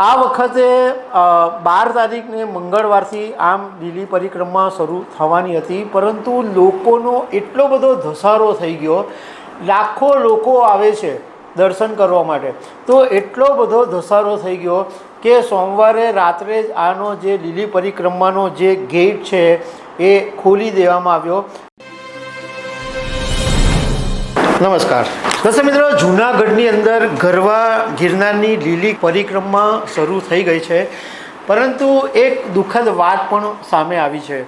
આ વખતે 12 તારીખને મંગળવારથી આમ લીલી પરિક્રમા શરૂ થવાની હતી, પરંતુ લોકોનો એટલો બધો ધસારો થઈ ગયો, લાખો લોકો આવે છે દર્શન કરવા માટે, તો એટલો બધો ધસારો થઈ ગયો કે સોમવારે રાત્રે જ આનો જે લીલી પરિક્રમાનો જે ગેટ છે એ ખોલી દેવામાં આવ્યો। નમસ્કાર દર્શક મિત્રો, જૂનાગઢની અંદર ગરવા ગિરનારની લીલી પરિક્રમા શરૂ થઈ ગઈ છે, પરંતુ એક દુઃખદ વાત પણ સામે આવી છે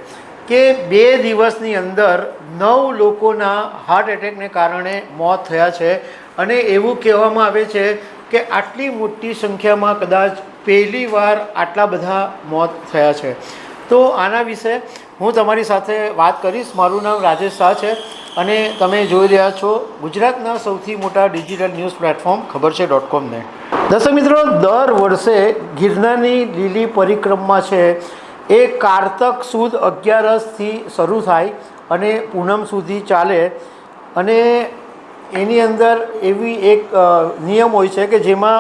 કે 2 દિવસની અંદર 9 લોકોના હાર્ટ એટેકને કારણે મોત થયા છે અને એવું કહેવામાં આવે છે કે આટલી મોટી સંખ્યામાં કદાચ પહેલી વાર આટલા બધા મોત થયા છે। તો આના વિશે હું તમારી સાથે વાત કરીશ। મારું નામ રાજેશ શાહ છે અને તમે જોઈ રહ્યા છો ગુજરાતના સૌથી મોટા ડિજિટલ ન્યૂઝ પ્લેટફોર્મ ખબર છે.com ને। દર્શક મિત્રો, દર વર્ષે ગિરનારની લીલી પરિક્રમા છે એ કારતક સુદ 11થી શરૂ થાય અને પૂનમ સુધી ચાલે, અને એની અંદર એવી એક નિયમ હોય છે કે જેમાં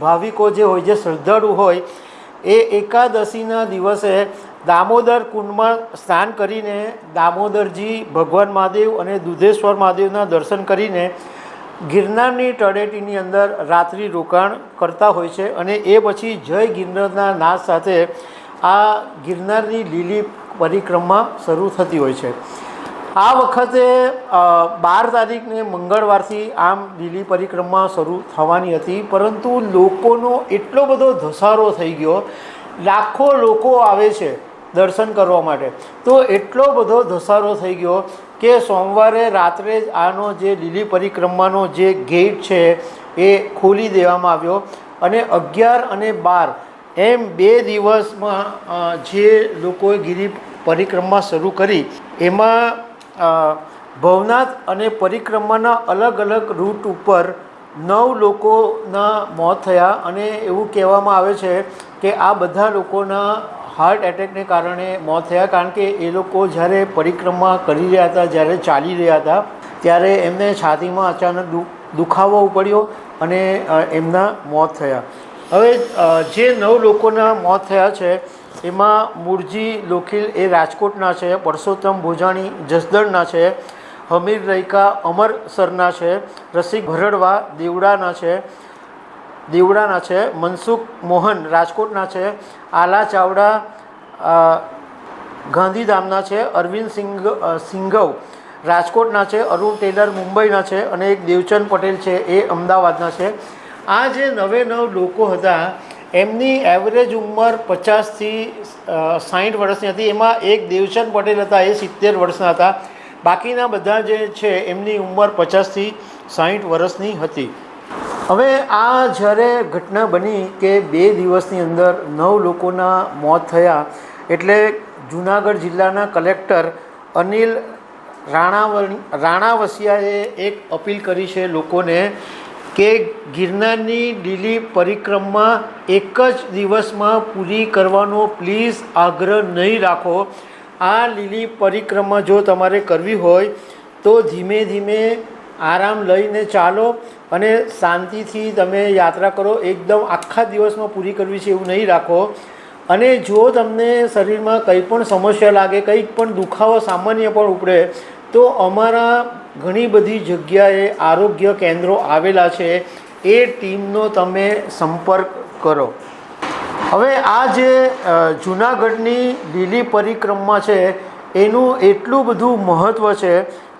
ભાવિકો જે હોય, જે શ્રદ્ધાળુ હોય, એ એકાદશીના દિવસે દામોદર કુંડમાં સ્નાન કરીને દામોદરજી, ભગવાન મહાદેવ અને દુધેશ્વર મહાદેવના દર્શન કરીને ગિરનારની તળેટીની અંદર રાત્રિ રોકાણ કરતા હોય છે અને એ પછી જય ગિરનારના નાદ સાથે આ ગિરનારની લીલી પરિક્રમા શરૂ થતી હોય છે। આ વખતે 12 તારીખને મંગળવારથી આમ લીલી પરિક્રમા શરૂ થવાની હતી, પરંતુ લોકોનો એટલો બધો ધસારો થઈ ગયો, લાખો લોકો આવે છે દર્શન કરવા માટે, તો એટલો બધો ધસારો થઈ ગયો કે સોમવારે રાત્રે જ આનો જે લીલી પરિક્રમાનો જે ગેટ છે એ ખોલી દેવામાં આવ્યો અને 11 અને 12 એમ 2 દિવસમાં જે લોકોએ ગિરી પરિક્રમા શરૂ કરી એમાં ભવનાથ અને પરિક્રમાના અલગ અલગ રૂટ ઉપર 9 લોકોના મોત થયા અને એવું કહેવામાં આવે છે કે આ બધા લોકોના હાર્ટ એટેકને કારણે મોત થયા, કારણ કે એ લોકો જ્યારે પરિક્રમા કરી રહ્યા હતા, જ્યારે ચાલી રહ્યા હતા, ત્યારે એમને છાતીમાં અચાનક દુખાવો પડ્યો અને એમના મોત થયા। હવે જે 9 લોકોના મોત થયા છે એમાં મૂળજી લોખીલ એ રાજકોટના છે, પરસોત્તમ ભોજાણી જસદણના છે, હમીર રૈકા અમરસરના છે, રસિક ભરડવા દેવડાના છે, મનસુખ મોહન રાજકોટના છે, આલા ચાવડા ગાંધીધામના છે, અરવિંદ સિંઘવ રાજકોટના છે, અરુણ ટેલર મુંબઈના છે અને એક દેવચંદ પટેલ છે એ અમદાવાદના છે। આ જે 9 લોકો હતા એમની એવરેજ ઉંમર 50થી 60 વર્ષની હતી। એમાં એક દેવચંદ પટેલ હતા, એ 70 વર્ષના હતા, બાકીના બધા જે છે એમની ઉંમર 50થી 60 વર્ષની હતી। હવે આ જ્યારે ઘટના બની કે 2 દિવસની અંદર 9 લોકોના મોત થયા, એટલે જૂનાગઢ જિલ્લાના કલેક્ટર અનિલ રાણાવસિયાએ એક અપીલ કરી છે લોકોને કે ગિરનારની લીલી પરિક્રમા એક જ દિવસમાં પૂરી કરવાનો પ્લીઝ આગ્રહ નહીં રાખો। આ લીલી પરિક્રમા જો તમારે કરવી હોય તો ધીમે ધીમે આરામ લઈને ચાલો અને શાંતિથી તમે યાત્રા કરો, એકદમ આખા દિવસમાં પૂરી કરવી છે એવું નહીં રાખો। અને જો તમને શરીરમાં કંઈ પણ સમસ્યા લાગે, કંઈક પણ દુખાવો સામાન્ય પણ ઉપડે, તો અમારા ઘણી બધી જગ્યાએ આરોગ્ય કેન્દ્રો આવેલા છે, એ ટીમનો તમે સંપર્ક કરો। હવે આ જે જૂનાગઢની લીલી પરિક્રમા છે એનું એટલું બધું મહત્ત્વ છે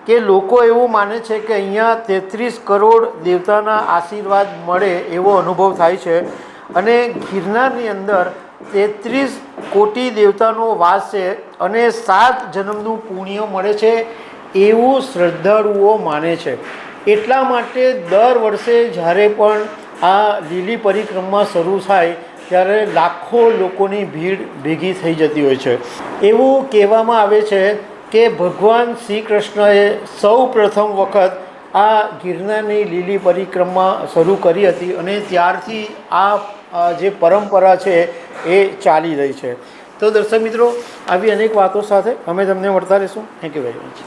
કે લોકો એવું માને છે કે અહીંયા 33 કરોડ દેવતાના આશીર્વાદ મળે એવો અનુભવ થાય છે અને ગિરનારની અંદર 33 કોટી દેવતાનો વાસ છે અને 7 જન્મનું પુણ્ય મળે છે એવું શ્રદ્ધાળુઓ માને છે। એટલા માટે દર વર્ષે જ્યારે પણ આ લીલી પરિક્રમા શરૂ થાય ત્યારે લાખો લોકોની ભીડ ભેગી થઈ જતી હોય છે। એવું કહેવામાં આવે છે કે ભગવાન શ્રી કૃષ્ણએ સૌ પ્રથમ વખત આ ગિરનારની લીલી પરિક્રમા શરૂ કરી હતી અને ત્યારથી આ જે પરંપરા છે એ ચાલી રહી છે। તો દર્શક મિત્રો, આવી અનેક વાતો સાથે અમે તમને મળતા રહીશું। Thank you very much.